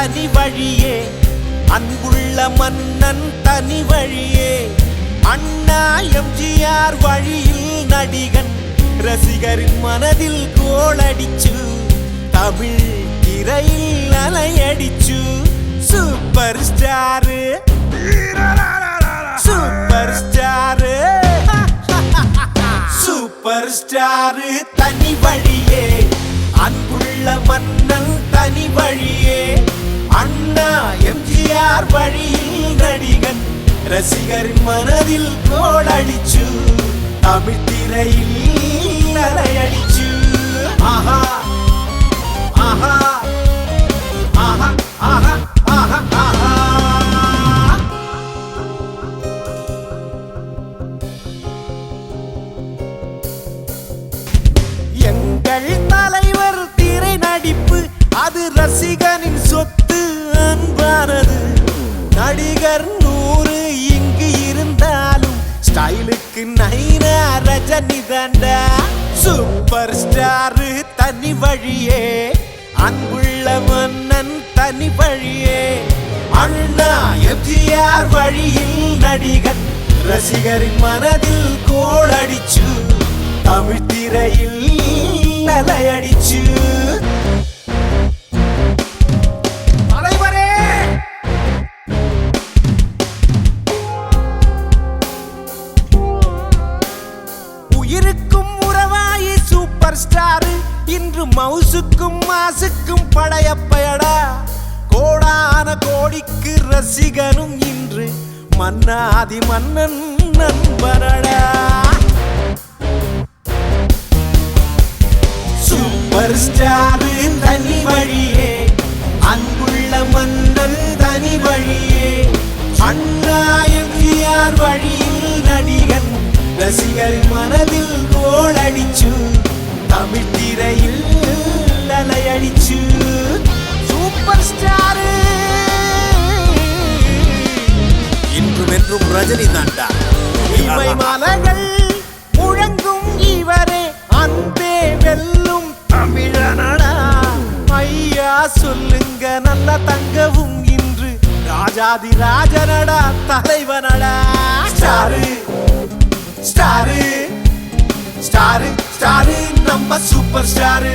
தனி வழியே, அன்புள்ள மன்னன் தனி வழியே. அண்ணா எம்ஜிஆர் வழியில் நடிகன், ரசிகரின் மனதில் கோளடிச்சு, தமிழ் திரையில் அலையடிச்சு. Super star super star super star தனி வழியே, அன்புள்ள மன்னன் தனி வழியே. அண்ணா எம்ஜிஆர் வழியில் நடிகன், ரசிகரின் மனதில் கோளடிச்சு, தமிழ் திரையில் அலையடிச்சு. ஆஹா ஆஹா ஆஹா ஆஹா ஆஹா ஆஹா. எங்கள் தலைவர் திரை நடிப்பு, அது ரசிகனின் சொத்து அன்பானது. நடிகர் 100 இங்கு இருந்தாலும் ஸ்டைலுக்கு நைனா ரஜினி தாண்டா. சூப்பர் ஸ்டார் தனி வழியே, அன்புள்ள மன்னன் தனி வழியே. அண்ணா எம்ஜிஆர் வழியில் நடிகன், ரசிகரின் மனதில் கோளடிச்சு, தமிழ் திரையில் அலையடிச்சு. உயிருக்கும் உறவாயி சூப்பர் ஸ்டார், இன்று மவுசுக்கும் மாசுக்கும் படையப்பயடா. கோடான கோடிக்கு ரசிகனும் இன்று மன்னாதி மன்னன் நண்பனடா. சூப்பர் ஸ்டார் தனி வழியே, அன்புள்ள மன்னன் தனி வழியே. அண்ணா எம்ஜிஆர் வழியில் நடிகன், ரசிகரின் மனதில் கோளடிச்சு, தமிழ் திரையில் அலையடிச்சு. சூப்பர் ஸ்டார் இன்றும் என்றும் ரஜினி தாண்டா. இமை மலர்கள் முழங்கும் இவரே, அன்பே வெல்லும் தமிழனடா. ஐயா சொல்லுங்க நல்லா தங்கவும், இன்று ராஜாதி ராஜனடா, தலைவனடா. ஸ்டாரு ஸ்டாரு ஸ்டாரு ஸ்டாரு நம்ம சூப்பர் ஸ்டாரு.